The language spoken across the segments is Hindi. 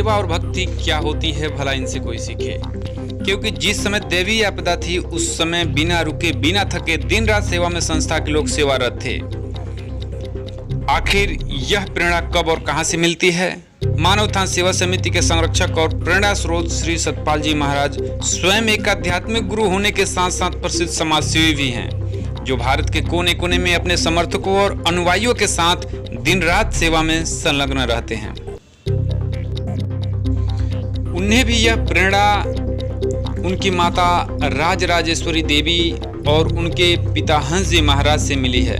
सेवा और भक्ति क्या होती है, भला इनसे कोई सीखे। क्योंकि जिस समय देवी आपदा थी उस समय बिना रुके बिना थके दिन रात सेवा में संस्था के लोग सेवारत थे। आखिर यह प्रेरणा कब और कहां से मिलती है? मानव उत्थान सेवा समिति के संरक्षक और प्रेरणा स्रोत श्री सतपाल जी महाराज स्वयं एक आध्यात्मिक गुरु होने के साथ साथ प्रसिद्ध समाजसेवी भी हैं, जो भारत के कोने कोने में अपने समर्थकों और अनुयायियों के साथ दिन रात सेवा में संलग्न रहते हैं। उन्हें भी यह प्रेरणा उनकी माता राजराजेश्वरी देवी और उनके पिता हंस जी महाराज से मिली है।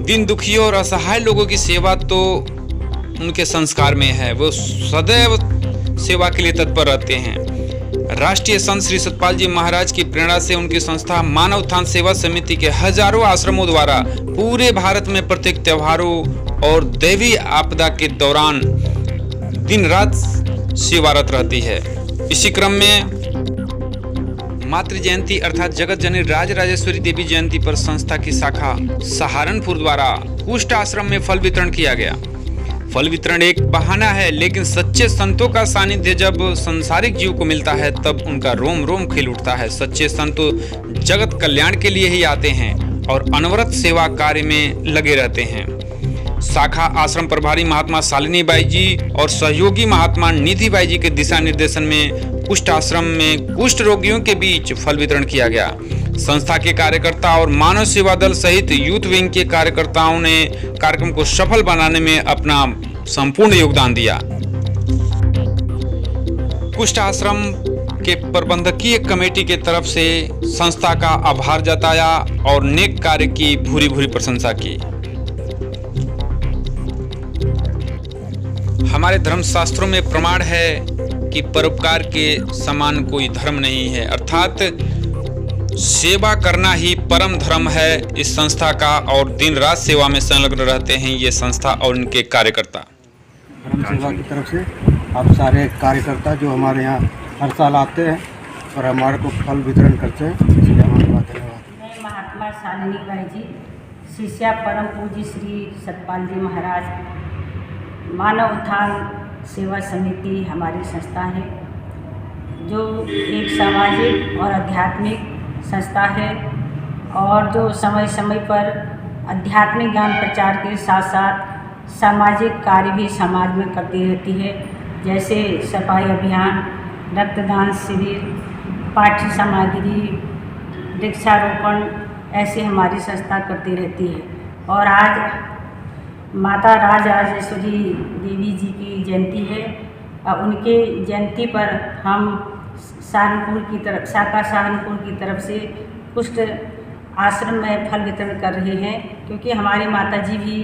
दिन दुखियों और असहाय लोगों की सेवा तो उनके संस्कार में है, वो सदैव सेवा के लिए तत्पर रहते हैं। राष्ट्रीय संत श्री सतपाल जी महाराज की प्रेरणा से उनकी संस्था मानव उत्थान सेवा समिति के हजारों आश्रमों द्वारा पूरे भारत में प्रत्येक त्योहारों और दैवीय आपदा के दौरान दिन रात सेवारत रहती है। इसी क्रम में मातृ जयंती अर्थात जगत जननी राजराजेश्वरी देवी जयंती पर संस्था की शाखा सहारनपुर द्वारा कुष्ठ आश्रम में फल वितरण किया गया। फल वितरण एक बहाना है, लेकिन सच्चे संतों का सानिध्य जब संसारिक जीव को मिलता है तब उनका रोम रोम खिल उठता है। सच्चे संत जगत कल्याण के लिए ही आते हैं और अनवरत सेवा कार्य में लगे रहते हैं। शाखा आश्रम प्रभारी महात्मा शालिनी बाई जी और सहयोगी महात्मा निधि बाई जी के दिशा निर्देशन में कुष्ठ आश्रम में कुष्ठ रोगियों के बीच फल वितरण किया गया। संस्था के कार्यकर्ता और मानव सेवा दल सहित यूथ विंग के कार्यकर्ताओं ने कार्यक्रम को सफल बनाने में अपना संपूर्ण योगदान दिया। कुष्ठ आश्रम के प्रबंधकीय कमेटी के तरफ से संस्था का आभार जताया और नेक कार्य की भूरी भूरी प्रशंसा की। हमारे धर्मशास्त्रों में प्रमाण है कि परोपकार के समान कोई धर्म नहीं है, अर्थात सेवा करना ही परम धर्म है इस संस्था का, और दिन रात सेवा में संलग्न रहते हैं ये संस्था और इनके कार्यकर्ता। धर्म सेवा की तरफ से आप सारे कार्यकर्ता जो हमारे यहाँ हर साल आते हैं और हमारे को फल वितरण करते हैं, इसलिए हमारे बात धन्यवाद। मैं महात्मा शालिनी बाई जी, शिष्या परम पूज्य श्री सतपाल जी महाराज, मानव उत्थान सेवा समिति हमारी संस्था है, जो एक सामाजिक और आध्यात्मिक संस्था है और जो समय समय पर आध्यात्मिक ज्ञान प्रचार के साथ साथ सामाजिक कार्य भी समाज में करती रहती है, जैसे सफाई अभियान, रक्तदान शिविर, पाठ्य सामग्री, वृक्षारोपण, ऐसे हमारी संस्था करती रहती है। और आज माता राजराजेश्वरी देवी जी की जयंती है और उनके जयंती पर हम सहारनपुर की तरफ शाखा सहारनपुर की तरफ से कुष्ठ आश्रम में फल वितरण कर रहे हैं, क्योंकि हमारी माता जी भी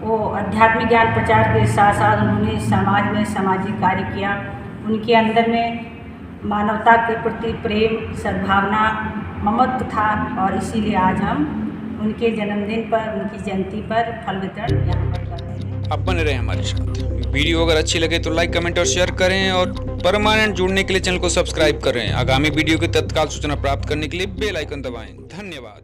वो आध्यात्मिक ज्ञान प्रचार के साथ साथ उन्होंने समाज में सामाजिक कार्य किया। उनके अंदर में मानवता के प्रति प्रेम, सद्भावना, ममत्व था और इसीलिए आज हम उनके जन्मदिन पर, उनकी जयंती पर फल वितरण यहाँ पर कर रहे हैं। अब बने रहे हमारे साथ। वीडियो अगर अच्छी लगे तो लाइक, कमेंट और शेयर करें और परमानेंट जुड़ने के लिए चैनल को सब्सक्राइब करें। आगामी वीडियो की तत्काल सूचना प्राप्त करने के लिए बेल आइकन दबाएं। धन्यवाद।